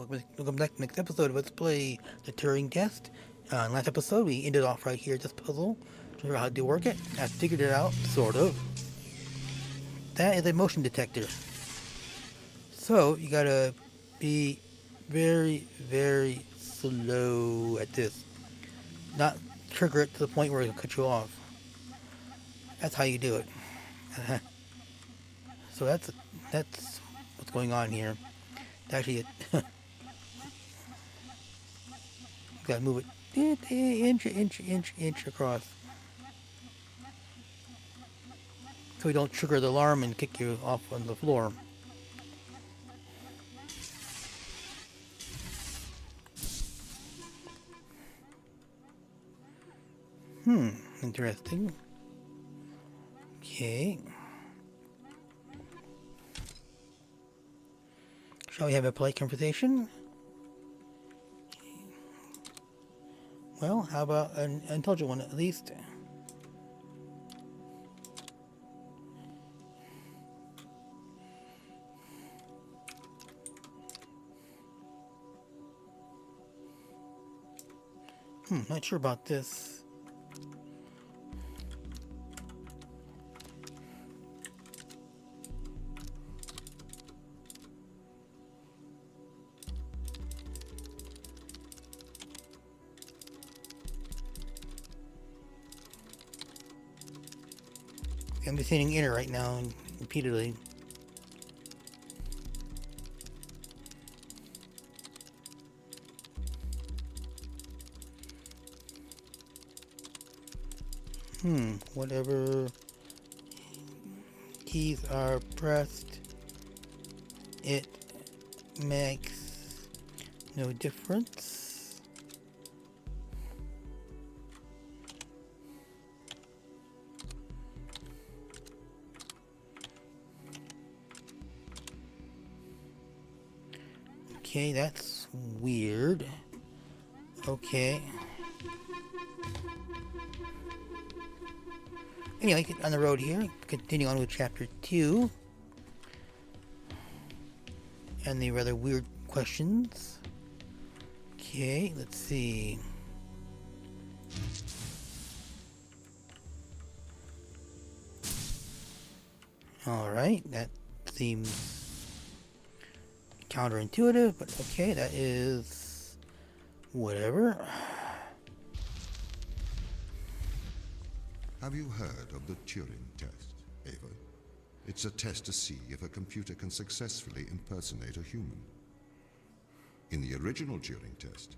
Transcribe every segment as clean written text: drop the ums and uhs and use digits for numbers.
welcome back to the next episode of Let's Play the Turing Test. Last episode, we ended off right here, this puzzle. To figure out how to work it. I figured it out, sort of. That is a motion detector. So, you gotta be very, very slow at this. Not trigger it to the point where it'll cut you off. That's how you do it. So that's what's going on here. Actually, gotta move it inch across. So we don't trigger the alarm and kick you off on the floor. Interesting. Okay. Shall we have a polite conversation? Well, how about an intelligent one at least? Not sure about this. I'm just hitting enter right now repeatedly. Whatever keys are pressed, it makes no difference. Okay, that's weird. Okay. Anyway, on the road here, continue on with chapter 2. And the rather weird questions. Okay, let's see. Alright, that seems counterintuitive, but okay, that is whatever. Have you heard of the Turing Test, Ava? It's a test to see if a computer can successfully impersonate a human. In the original Turing Test,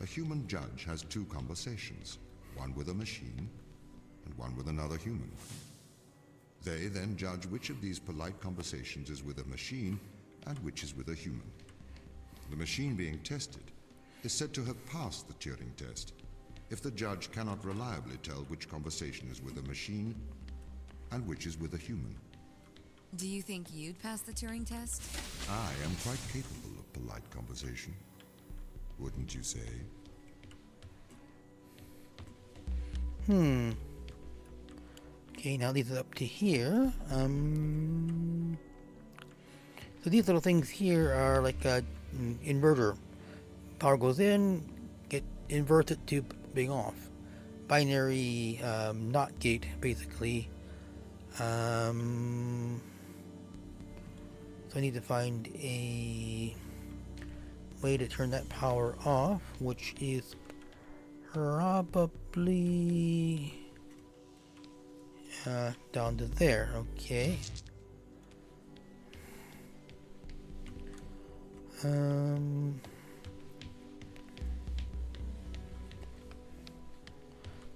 a human judge has two conversations, one with a machine and one with another human. They then judge which of these polite conversations is with a machine and which is with a human. The machine being tested is said to have passed the Turing Test if the judge cannot reliably tell which conversation is with a machine and which is with a human. Do you think you'd pass the Turing test? I am quite capable of polite conversation. Wouldn't you say? Okay, now these are up to here. So these little things here are like an inverter. Power goes in, get inverted to being off. Binary NOT gate, basically. So I need to find a way to turn that power off, which is probably down to there. Okay. So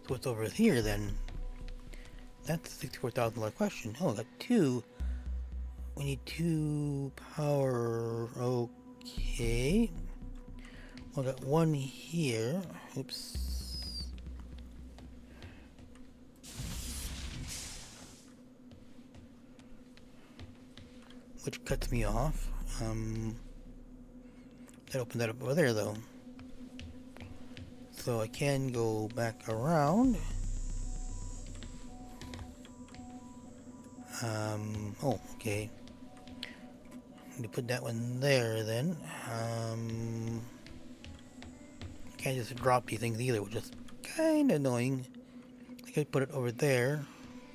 what's over here then? That's a $64,000 question. Oh, I got two. We need two power. Okay. Well, I got one here. Oops. Which cuts me off. That opened that up over there though. So I can go back around. Oh, okay. need to put that one there then. Can't just drop these things either, which is kind of annoying. I could put it over there.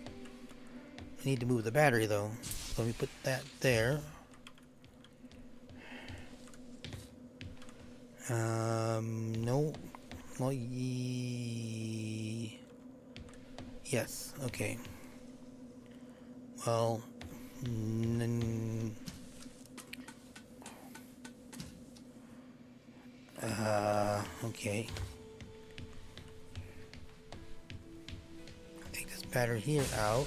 I need to move the battery though. So let me put that there. No. Well, yes, okay. Well, okay. Take this battery here out.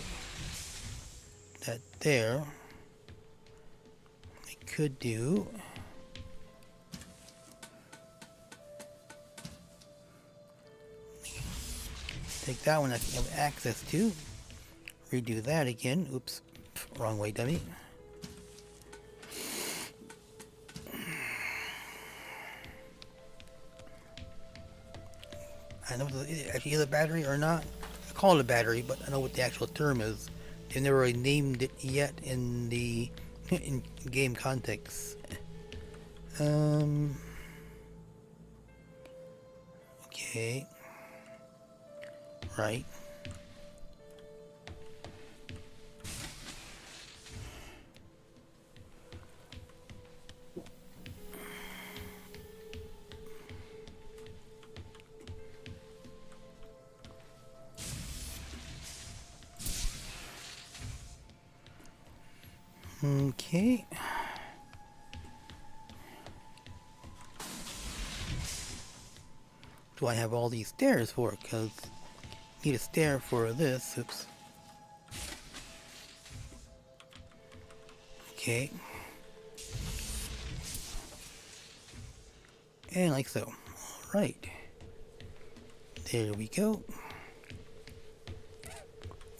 That there. I could do. Take that one I can have access to. Redo that again. Oops. Wrong way, dummy. I know if it actually is a battery or not. I call it a battery, but I know what the actual term is. They've never really named it yet in the in game context. Okay. Right. Okay. Do I have all these stairs for? Because I need a stair for this. Oops. Okay. And like so. Alright. There we go.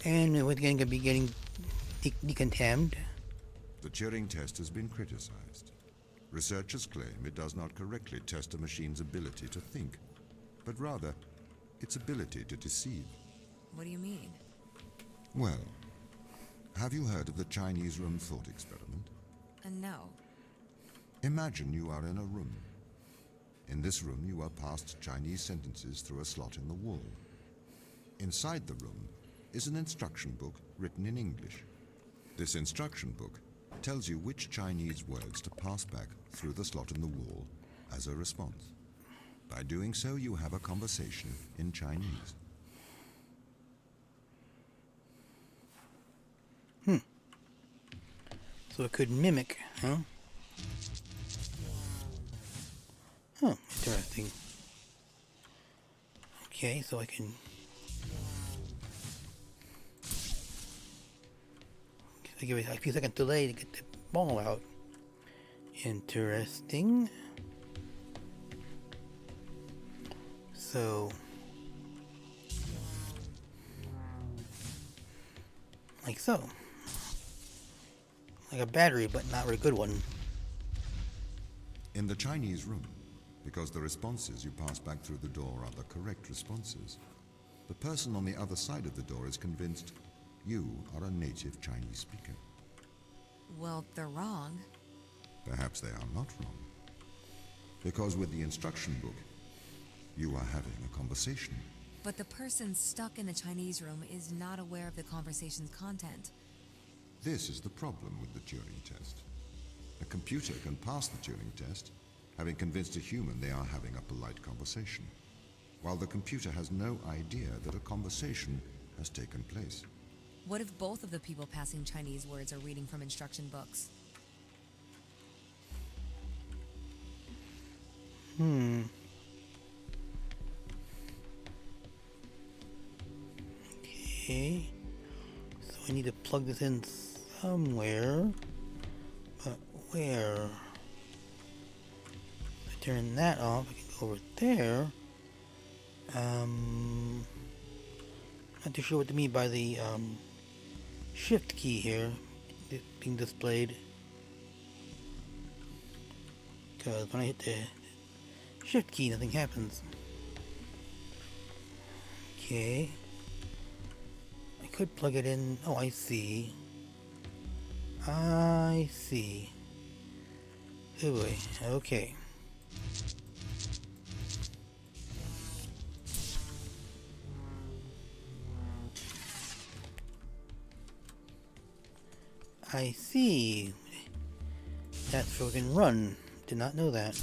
And we're going to be getting decontaminated. The Turing test has been criticized. Researchers claim it does not correctly test a machine's ability to think, but rather its ability to deceive. What do you mean? Well, have you heard of the Chinese room thought experiment? No. Imagine you are in a room. In this room, you are passed Chinese sentences through a slot in the wall. Inside the room is an instruction book written in English. This instruction book tells you which Chinese words to pass back through the slot in the wall as a response. By doing so, you have a conversation in Chinese. So it could mimic, huh? Huh, interesting. Okay, so I can... I give it a few seconds delay to get the ball out. Interesting. So... like so. Like a battery, but not a very good one. In the Chinese room, because the responses you pass back through the door are the correct responses, the person on the other side of the door is convinced you are a native Chinese speaker. Well, they're wrong. Perhaps they are not wrong. Because with the instruction book, you are having a conversation. But the person stuck in the Chinese room is not aware of the conversation's content. This is the problem with the Turing test. A computer can pass the Turing test, having convinced a human they are having a polite conversation, while the computer has no idea that a conversation has taken place. What if both of the people passing Chinese words are reading from instruction books? Okay. So I need to plug this in somewhere. But where? If I turn that off, I can go over there. Not too sure what to mean by the shift key here being displayed. Because when I hit the shift key, nothing happens. Okay. I could plug it in. Oh, I see. I see. Oh boy. Okay. I see. That's so we can run. Did not know that.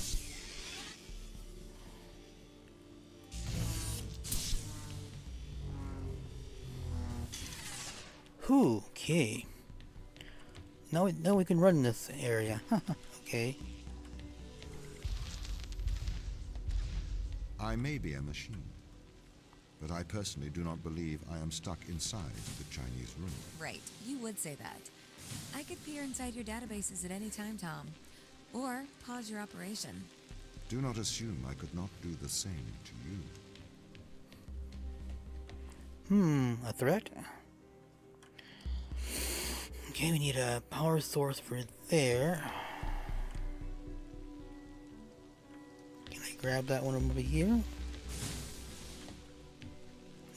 Whew, okay. Now we can run this area. Okay. I may be a machine, but I personally do not believe I am stuck inside the Chinese room. Right, you would say that. I could peer inside your databases at any time, Tom. Or pause your operation. Do not assume I could not do the same to you. A threat? Okay, we need a power source for there. Can I grab that one over here?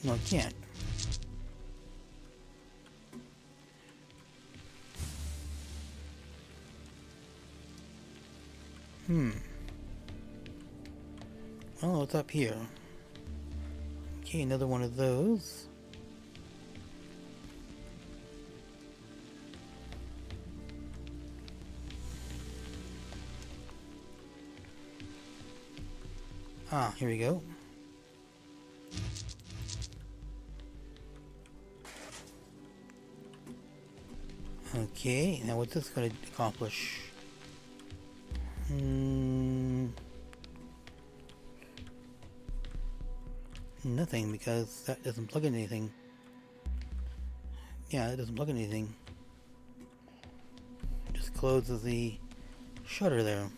No, I can't. Oh, it's up here. Okay, another one of those. Ah, here we go. Okay, now what's this going to accomplish? Nothing, because that doesn't plug in anything. Yeah, it doesn't plug in anything. Just closes the shutter there.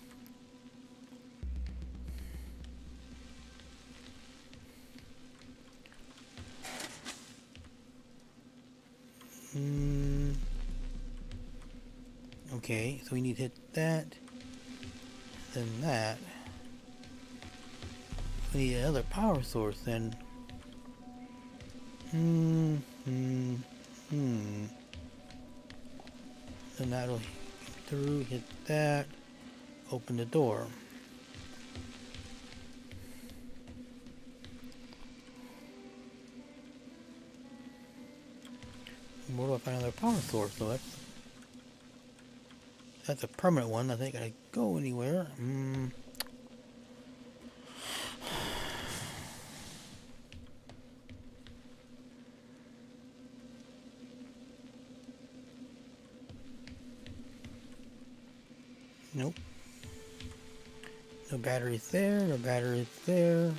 Okay, so we need to hit that, then that. We need another power source then. Then that'll get through, hit that, open the door. Where do I find another power source? So that's a permanent one. I think I go anywhere. Nope. No batteries there. No batteries there.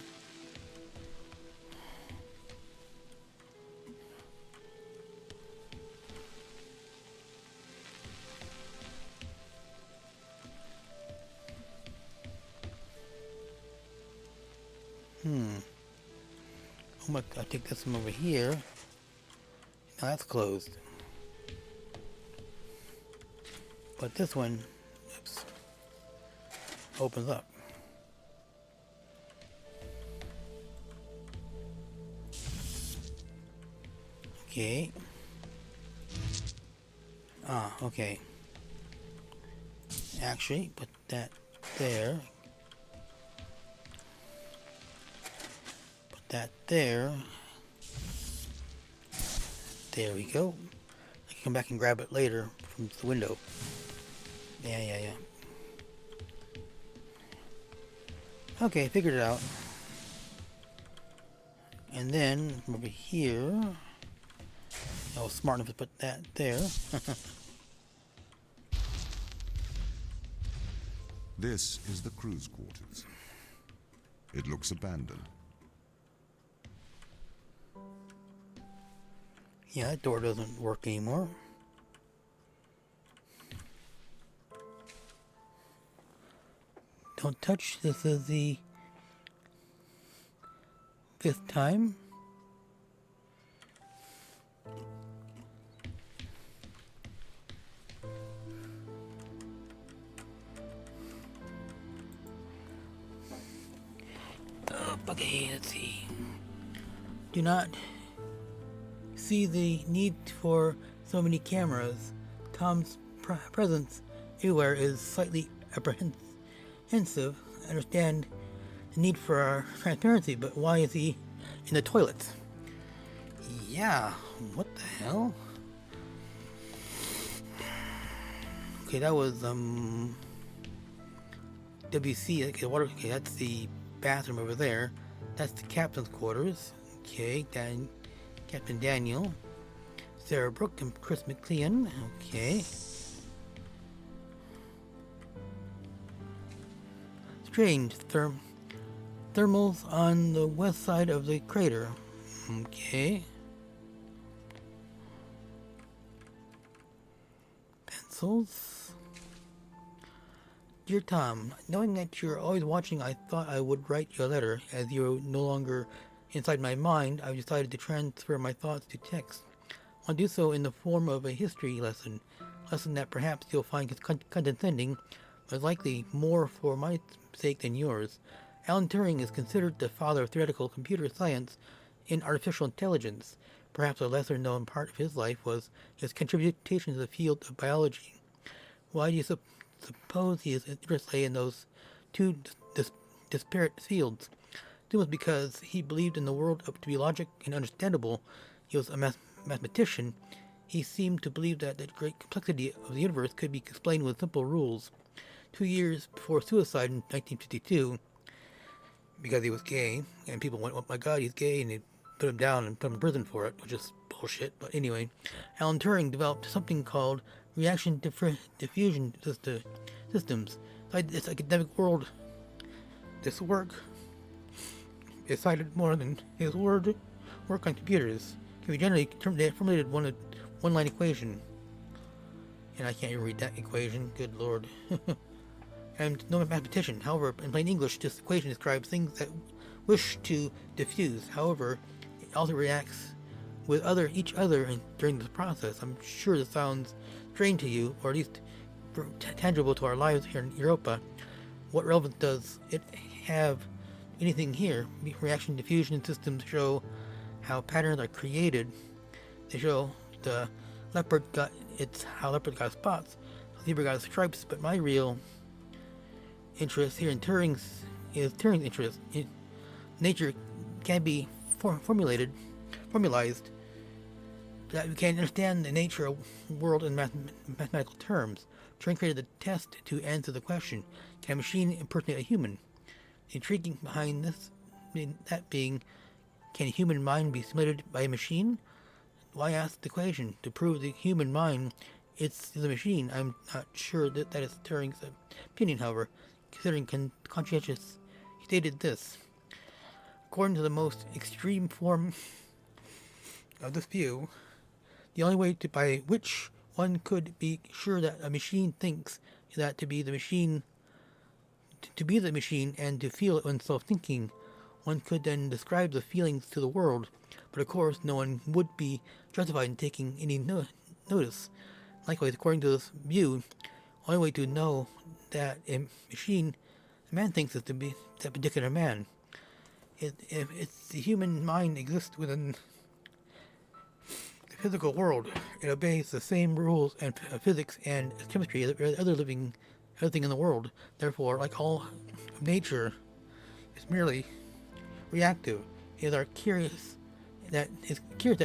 I'll take this one over here. Now that's closed. But this one, oops, opens up. Okay. Ah, okay. Actually, put that there. Put that there. There we go. I can come back and grab it later from the window. Yeah. Okay, figured it out. And then from over here, I was smart enough to put that there. This is the crew's quarters. It looks abandoned. Yeah, that door doesn't work anymore. Don't touch. This is the 5th time. Okay, let's see. Do not see the need for so many cameras. Tom's presence everywhere is slightly apprehensive. I understand the need for transparency, but why is he in the toilets? Yeah, what the hell? Okay, that was, WC, okay, water, okay, that's the bathroom over there. That's the captain's quarters. Okay, Captain Daniel, Sarah Brooke, and Chris McLean. Okay. Strange, thermals on the west side of the crater. Okay. Pencils. Dear Tom, knowing that you're always watching, I thought I would write you a letter. As you're no longer inside my mind, I've decided to transfer my thoughts to text. I'll do so in the form of a history lesson that perhaps you'll find condescending, but likely more for my sake than yours. Alan Turing is considered the father of theoretical computer science and artificial intelligence. Perhaps a lesser-known part of his life was his contribution to the field of biology. Why do you suppose his interest lay in those two disparate fields? It was because he believed in the world to be logic and understandable. He was a mathematician. He seemed to believe that the great complexity of the universe could be explained with simple rules. 2 years before suicide in 1952, because he was gay, and people went, "Oh my God, he's gay," and they put him down and put him in prison for it, which is bullshit. But anyway, Alan Turing developed something called reaction diffusion systems. Inside this academic world, this work is cited more than his work on computers. Can be generally formulated one-line equation. And I can't even read that equation. Good lord. I'm no mathematician. However, in plain English, this equation describes things that wish to diffuse. However, it also reacts with each other during this process. I'm sure this sounds strange to you, or at least tangible to our lives here in Europa. What relevance does it have anything here? Reaction diffusion systems show how patterns are created. They show how leopard got spots, how zebra got stripes, but my real interest here in Turing's interest. Nature can be formalized, that we can understand the nature of the world in mathematical terms. Turing created the test to answer the question, can a machine impersonate a human? The intriguing behind that being, can a human mind be simulated by a machine? Why ask the question? To prove the human mind it's the machine. I'm not sure that is Turing's opinion, however. Considering conscientious, he stated this. According to the most extreme form of this view, the only way by which one could be sure that a machine thinks is that to be the machine and to feel it oneself thinking. One could then describe the feelings to the world, but of course no one would be justified in taking any notice. Likewise, according to this view, the only way to know that a man thinks is to be that particular man. If the human mind exists within the physical world, it obeys the same rules and physics and chemistry as everything in the world. Therefore, like all of nature, is merely reactive. It is curious that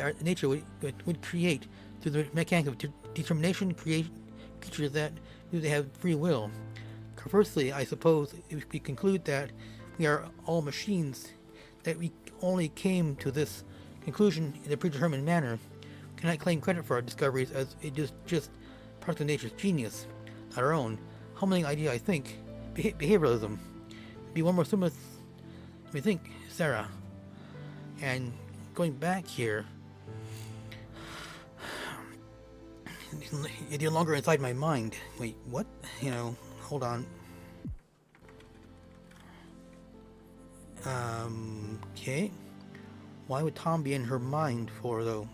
our nature would create through the mechanics of determination, create creatures that do they have free will. Conversely, I suppose if we conclude that we are all machines, that we only came to this conclusion in a predetermined manner, we cannot claim credit for our discoveries as it is just part of nature's genius, not our own. Humbling idea, I think. Behavioralism. Be one more similar. Let me think, Sarah. And going back here, it's no longer inside my mind. Wait, what? Hold on. Okay. Why would Tom be in her mind for, though?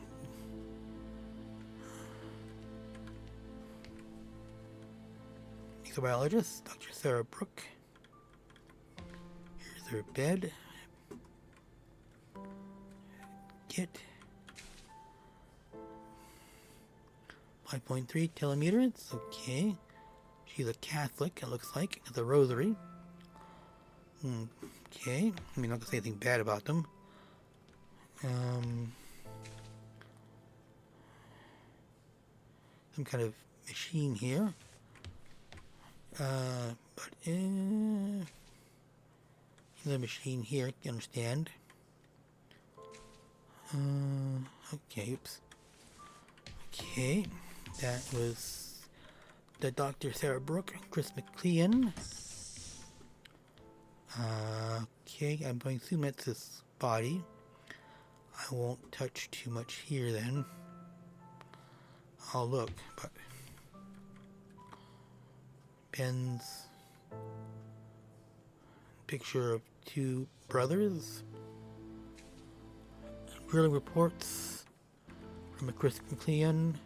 Microbiologist, Dr. Sarah Brooke. Here's her bed. Kit. 5.3 telemeters. Okay. She's a Catholic, it looks like. It's a rosary. Okay. I mean, not gonna say anything bad about them. Some kind of machine here. But the machine here, you understand. Okay, oops. Okay, that was the Dr. Sarah Brooke, Chris McLean. Okay, I'm going to zoom at this body. I won't touch too much here then. I'll look, but Ben's picture of two brothers. Drilling reports from a Chris McLean.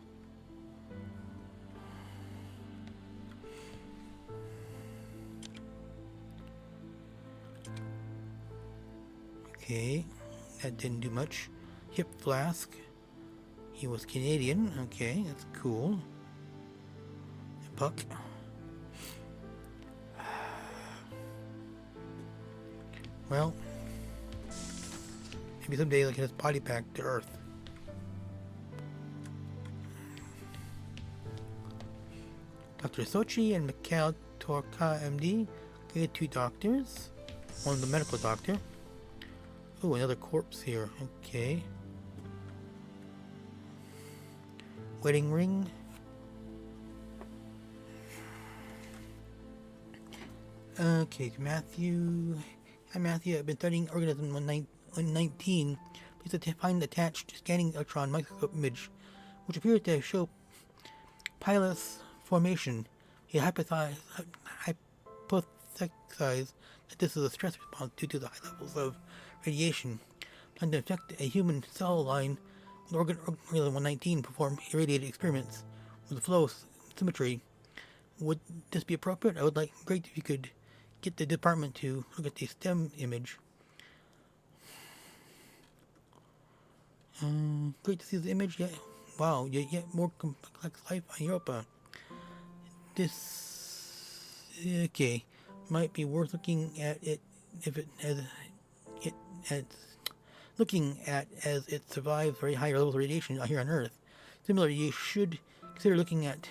Okay, that didn't do much. Hip flask. He was Canadian. Okay, that's cool. Puck. Well, maybe someday they'll get his body back to Earth. Dr. Sochi and Mikhail Torka, MD. Okay, two doctors. One's the medical doctor. Oh, another corpse here. Okay. Wedding ring. Okay, Matthew. Hi, Matthew. I've been studying organism 119. Please find attached scanning electron microscope image, which appears to show pilus formation. He hypothesized that this is a stress response due to the high levels of radiation. Trying to infect a human cell line with organism 119 perform irradiated experiments with flow symmetry. Would this be appropriate? I would like great if you could get the department to look at the STEM image. Great to see the image. Yeah, wow, yet more complex life on Europa. This okay might be worth looking at it if it has it as looking at as it survives very high levels of radiation here on Earth. Similarly, you should consider looking at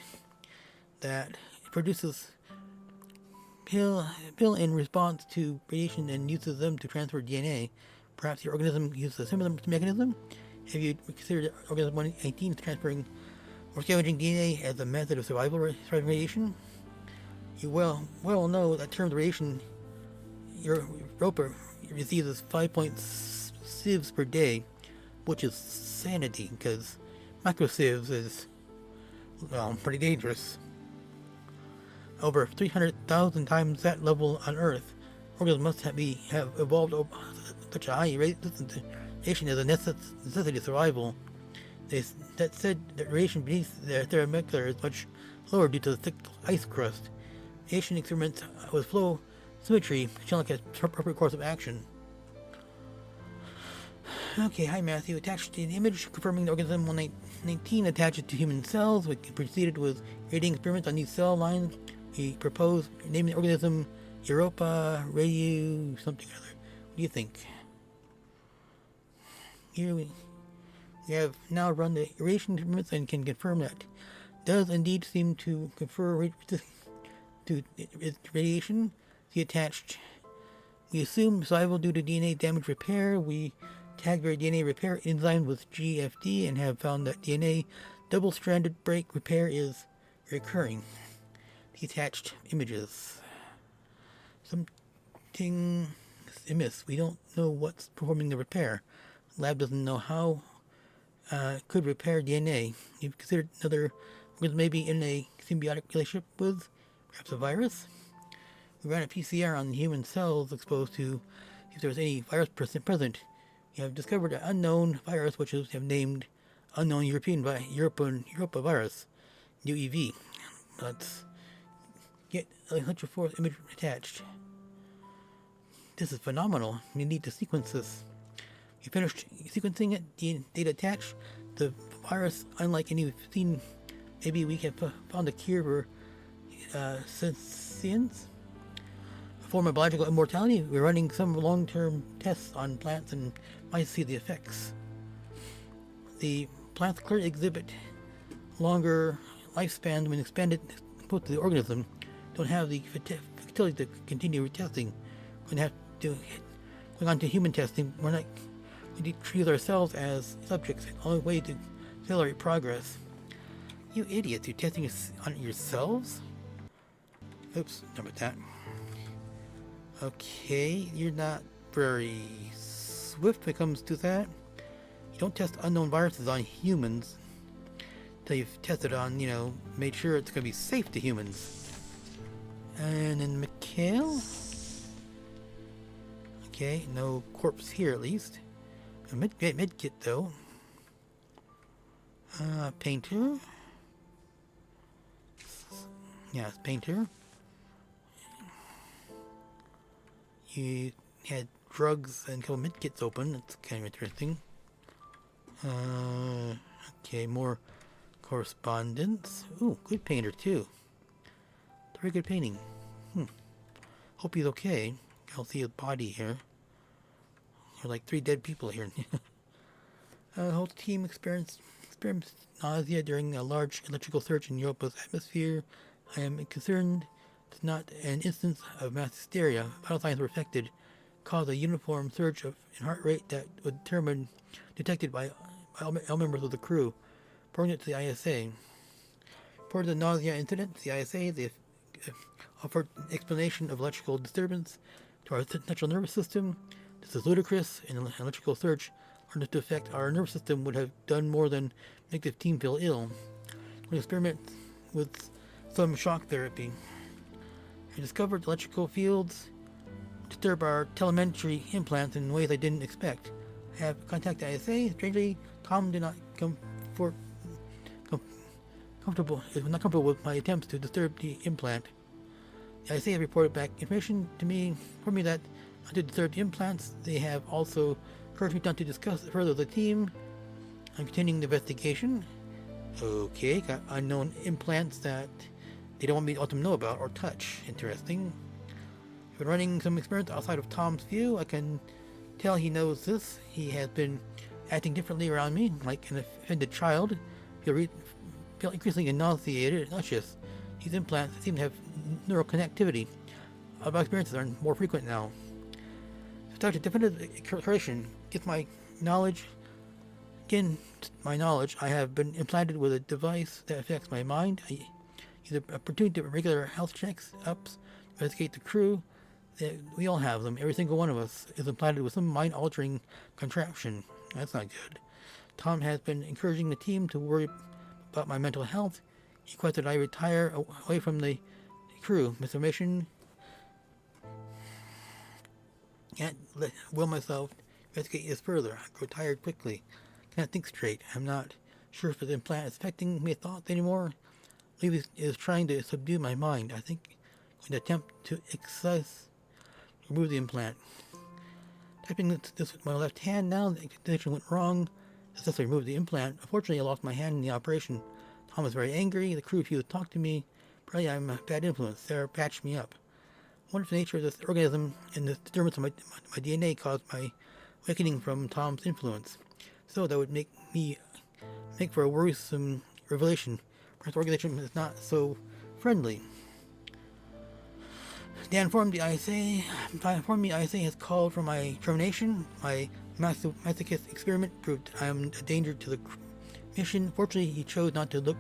that it produces pill in response to radiation and uses them to transfer DNA. Perhaps your organism uses a similar mechanism. Have you considered organism 118 transferring or scavenging DNA as a method of survival surviving radiation? You well know that terms of radiation Europa receives is 5 sieves per day, which is sanity, because microsieves is, well, pretty dangerous. Over 300,000 times that level on Earth, organisms must have evolved over such a high resistance to radiation as a necessity of survival. That said, the radiation beneath their thermometer is much lower due to the thick ice crust. Radiation experiments with flow symmetry sound like a appropriate course of action. Okay, hi Matthew. Attached to the image confirming the organism 119 attaches to human cells. We proceeded with radiating experiments on these cell lines. We propose naming the organism Europa Radio something or other. What do you think? Here we have now run the radiation experiments and can confirm that does indeed seem to confer to radiation. See attached. We assume survival due to DNA damage repair. We tagged our DNA repair enzyme with GFD and have found that DNA double-stranded break repair is recurring. The attached images. Something is amiss. We don't know what's performing the repair. The lab doesn't know how it could repair DNA. You've considered another organism maybe in a symbiotic relationship with perhaps a virus? We ran a PCR on human cells exposed to see if there was any virus present. We have discovered an unknown virus, which is have named unknown Europa virus, UEV. Let's get a electrophorus image attached. This is phenomenal. We need to sequence this. We finished sequencing it, data attached. The virus, unlike any we've seen, maybe we have found a cure for sentience, a form of biological immortality. We're running some long-term tests on plants and might see the effects. The plants clearly exhibit longer lifespan when expanded to the organism. Don't have the fertility to continue testing. We're going to have to going on to human testing. We need to treat ourselves as subjects. The only way to accelerate progress. You idiots! You're testing on yourselves? Oops, number that. Okay, you're not very swift when it comes to that. You don't test unknown viruses on humans until you've tested on, made sure it's going to be safe to humans. And then Mikhail? Okay, no corpse here at least. A medkit though. Painter. Yeah, it's Painter. You had drugs and a couple medkits open. That's kind of interesting. Okay, more correspondence. Ooh, good painter too. Very good painting. Hope he's okay. I'll see his body here. There are like 3 dead people here. The whole team experienced nausea during a large electrical surge in Europa's atmosphere. I am concerned it's not an instance of mass hysteria. Vital signs were affected, caused a uniform surge in heart rate that was detected by all members of the crew. Reporting it to the ISA. For the nausea incident, the ISA they offered an explanation of electrical disturbance to our central nervous system. This is ludicrous. An electrical surge ordered to affect our nervous system would have done more than make the team feel ill. We experiment with some shock therapy. I discovered electrical fields disturb our telemetry implants in ways I didn't expect. I have contacted ISA. Strangely, Tom did not is not comfortable with my attempts to disturb the implant. The ISA have reported back information to me for me that not to disturb the implants. They have also encouraged me not to discuss it further with the team. I'm continuing the investigation. Okay, got unknown implants that they don't want me to let them know about or touch. Interesting. I've been running some experiments outside of Tom's view. I can tell he knows this. He has been acting differently around me, like an offended child. Feel increasingly nauseated and nauseous. These implants seem to have neural connectivity. Our experiences are more frequent now. Without a definitive correlation, I have been implanted with a device that affects my mind. I use the opportunity to regular health checks, investigate the crew. We all have them. Every single one of us is implanted with some mind-altering contraption. That's not good. Tom has been encouraging the team to worry about my mental health. He requested I retire away from the crew. Misinformation. Can't will myself investigate this further. I grow tired quickly. Can't think straight. I'm not sure if the implant is affecting my thoughts anymore. Lee is trying to subdue my mind. I think I'm going to attempt to remove the implant. Typing this with my left hand now, the connection went wrong. Successfully removed the implant. Unfortunately, I lost my hand in the operation. Tom was very angry. The crew refused to talk to me. Probably I'm a bad influence. Sarah patched me up. I wonder if the nature of this organism and the disturbance of my DNA caused my awakening from Tom's influence. So that would make for a worrisome revelation. Perhaps the organization is not so friendly. Dan informed me ISA has called for my termination. My masochist experiment proved I am a danger to the mission. Fortunately, he chose not to lock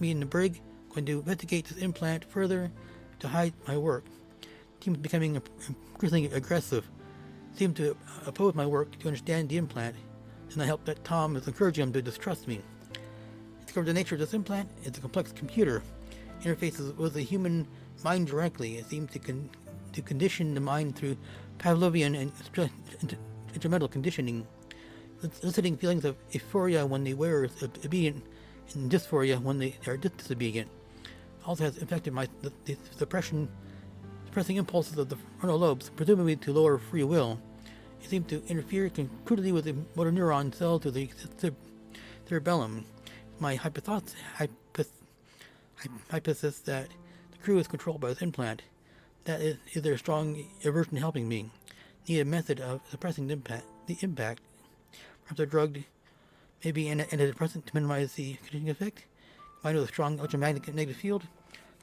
me in the brig. I'm going to investigate this implant further to hide my work. The team is becoming increasingly aggressive. Seemed to oppose my work to understand the implant. And I helped that Tom is encouraging him to distrust me. I discovered the nature of this implant. It's a complex computer. Interfaces with the human mind directly. It seems to condition the mind through Pavlovian and instrumental conditioning, eliciting feelings of euphoria when the wearer is obedient and dysphoria when they are disobedient. It also has affected the suppressing impulses of the frontal lobes, presumably to lower free will. It seems to interfere concretely with the motor neuron cells of the cerebellum. My hypothesis that the crew is controlled by this implant. That is there a strong aversion helping me? Need a method of suppressing the impact. Perhaps a drug, maybe an antidepressant to minimize the conditioning effect. Combined with a strong electromagnetic negative field.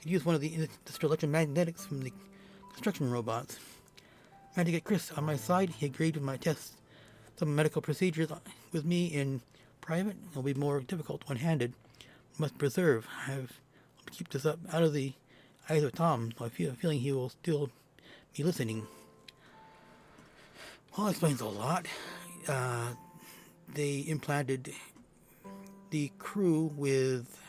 Could use one of the industrial electromagnetics from the construction robots. Managed to get Chris on my side. He agreed with my tests. Some medical procedures with me in private will be more difficult one-handed. Must preserve. I'll keep this up out of the eyes of Tom, so I feel a feeling he will still be listening. Well, that explains a lot. They implanted the crew with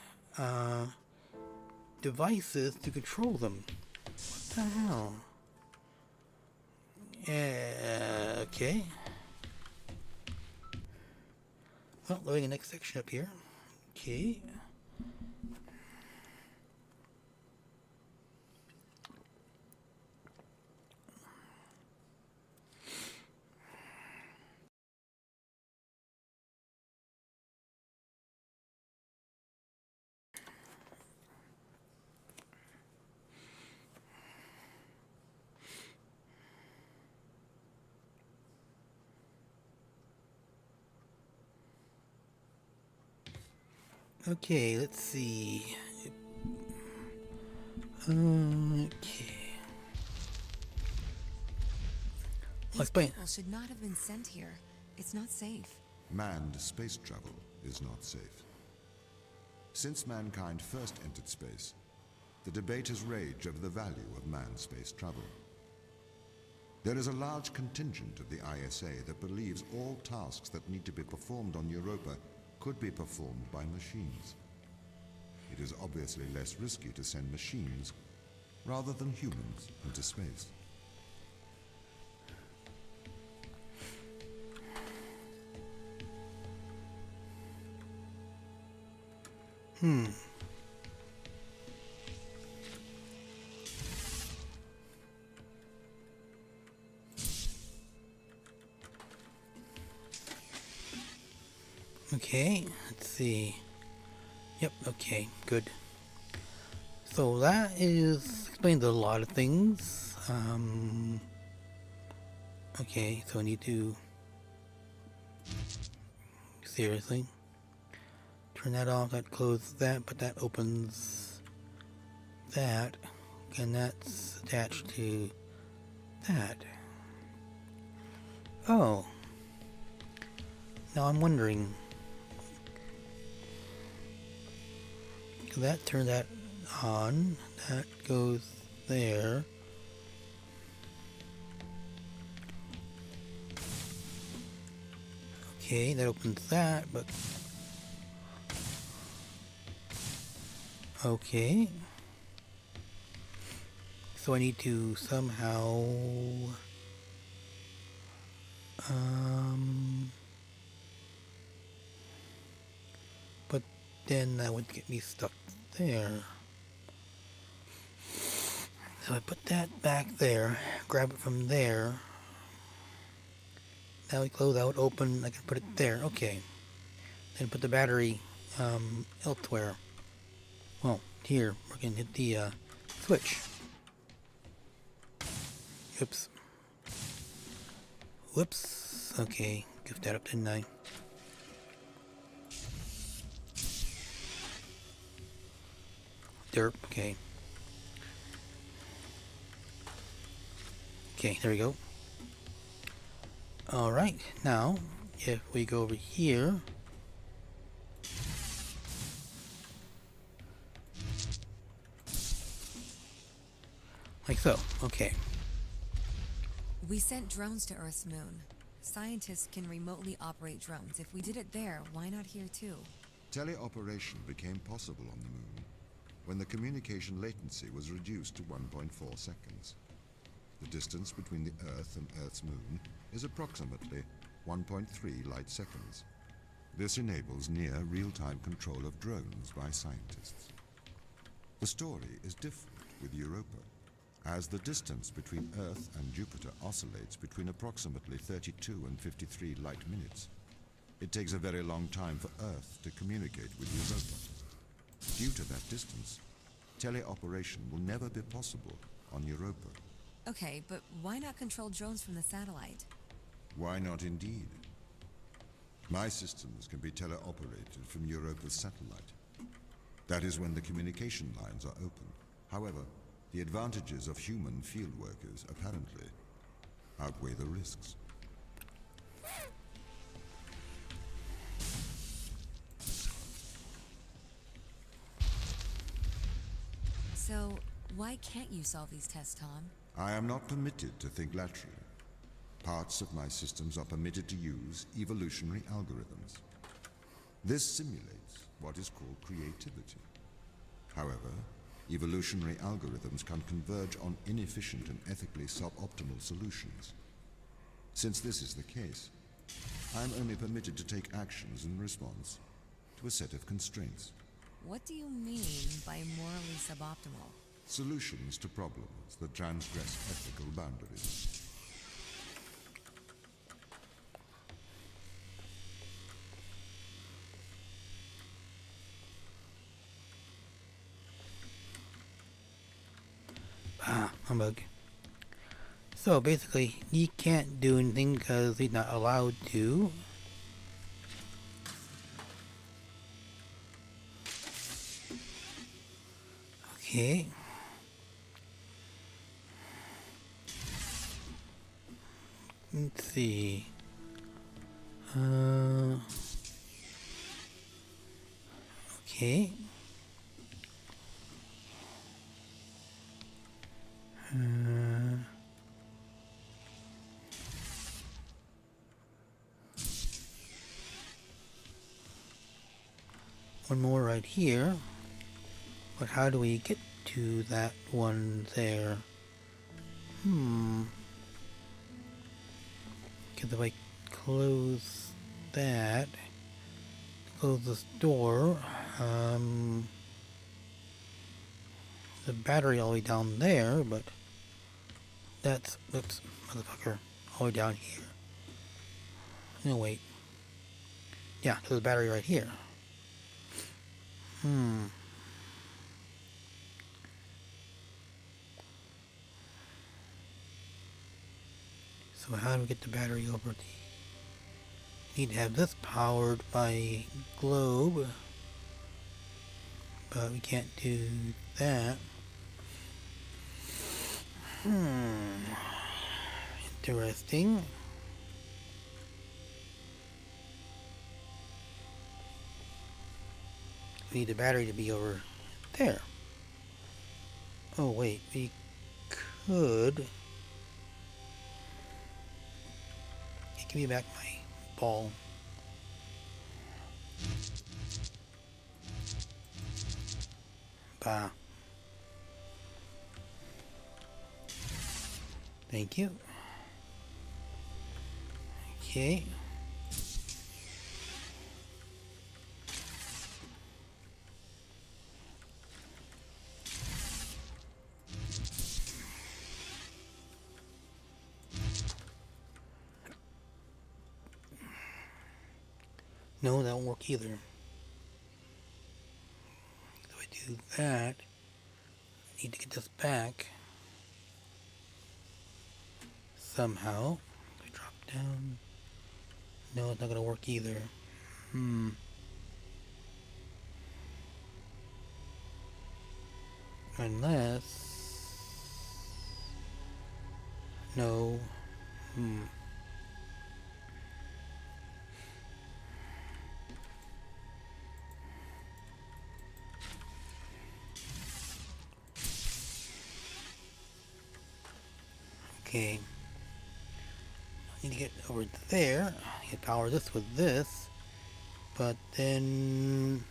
devices to control them. What the hell? Okay. Well, loading the next section up here. Okay. Okay, let's see. Okay. These Explain. people should not have been sent here. It's not safe. Manned space travel is not safe. Since mankind first entered space, the debate has raged over the value of manned space travel. There is a large contingent of the ISA that believes all tasks that need to be performed on Europa could be performed by machines. It is obviously less risky to send machines rather than humans into space. Okay, let's see. Yep, okay, good. So that explains a lot of things. Okay, so I need to seriously turn that off. That closes that, but that opens that, and that's attached to that. Oh, now I'm wondering. That turn that on. That goes there. Okay, that opens that, but okay. So I need to somehow but then that would get me stuck there. So I put that back there, grab it from there. That would close, that would open, I can put it there, okay. Then put the battery elsewhere. Well, here, we're gonna hit the switch. Oops. Whoops. Okay, goofed that up, didn't I? Derp, okay. Okay, there we go. Alright, now, if we go over here, like so, okay. We sent drones to Earth's moon. Scientists can remotely operate drones. If we did it there, why not here too? Teleoperation became possible on the moon when the communication latency was reduced to 1.4 seconds. The distance between the Earth and Earth's moon is approximately 1.3 light seconds. This enables near real-time control of drones by scientists. The story is different with Europa, as the distance between Earth and Jupiter oscillates between approximately 32 and 53 light minutes. It takes a very long time for Earth to communicate with Europa. Due to that distance, teleoperation will never be possible on Europa. Okay, but why not control drones from the satellite? Why not indeed? My systems can be teleoperated from Europa's satellite. That is when the communication lines are open. However, the advantages of human field workers apparently outweigh the risks. So, why can't you solve these tests, Tom? I am not permitted to think laterally. Parts of my systems are permitted to use evolutionary algorithms. This simulates what is called creativity. However, evolutionary algorithms can converge on inefficient and ethically suboptimal solutions. Since this is the case, I am only permitted to take actions in response to a set of constraints. What do you mean by morally suboptimal? Solutions to problems that transgress ethical boundaries. Humbug. So basically, he can't do anything because he's not allowed to. Okay. Let's see. Okay. One more right here. But how do we get to that one there? Because if I close that, close this door, the battery all the way down there, but that's, oops, motherfucker, all the way down here. No, wait. Yeah, so the battery right here. So how do we get the battery over the... Need to have this powered by globe. But we can't do that. Interesting. We need the battery to be over there. Oh wait, we could... Hey, give me back my ball. Bah. Thank you. Okay. No, that won't work either. So I do that. I need to get this back. Somehow. I drop down. No, it's not gonna work either. Unless... No. Okay. I need to get over there. I can power this with this. But then...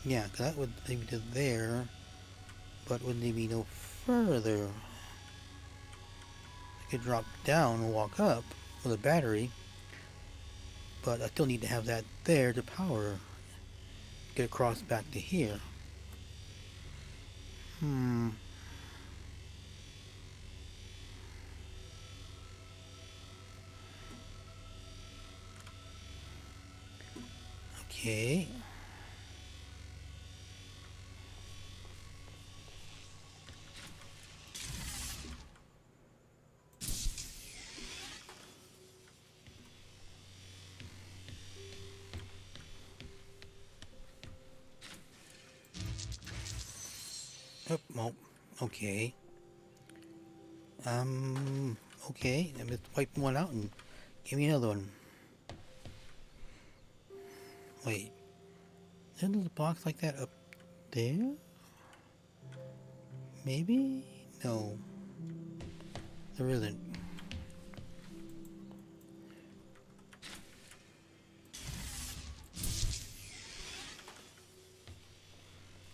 Yeah, 'cause that would lead me to there. But wouldn't lead me no further. I could drop down and walk up with a battery. But I still need to have that there to power. Get across back to here. Okay. Oh, okay. Okay. Let me wipe one out and give me another one. Wait. Isn't a box like that up there? Maybe? No. There isn't.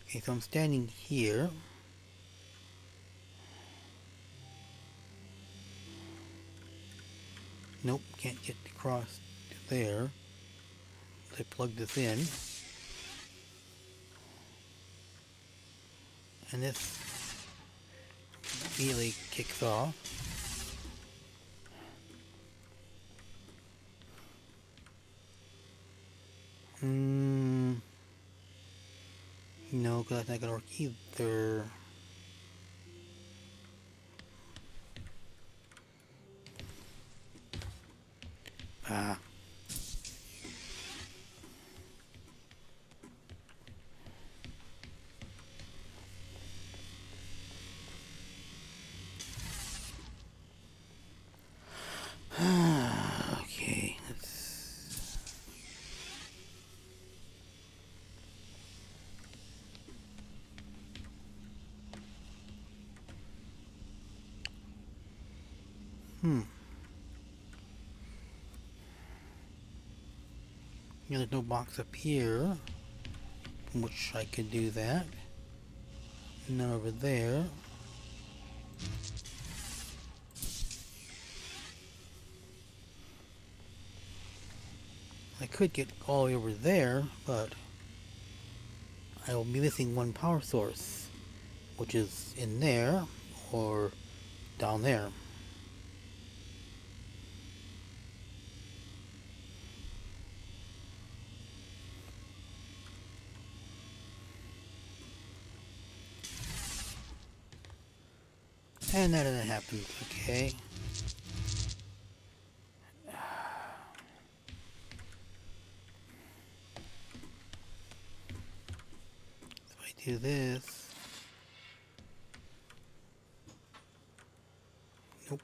Okay, so I'm standing here. Nope, can't get across to there. I plug this in. And this immediately kicks off. No, because that's not gonna work either. Ah. Okay, let's... Yeah, there's no box up here, from which I could do that. None over there. I could get all the way over there, but I will be missing one power source, which is in there, or down there. And that didn't happen, okay. So I do this. Nope.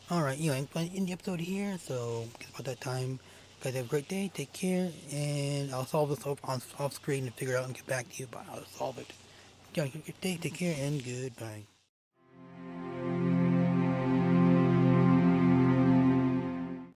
Alright, I'm going to end the episode here, so it's about that time. Guys, have a great day, take care, and I'll solve this off screen and figure it out and get back to you, but I'll solve it. Have a good day, take care, and goodbye.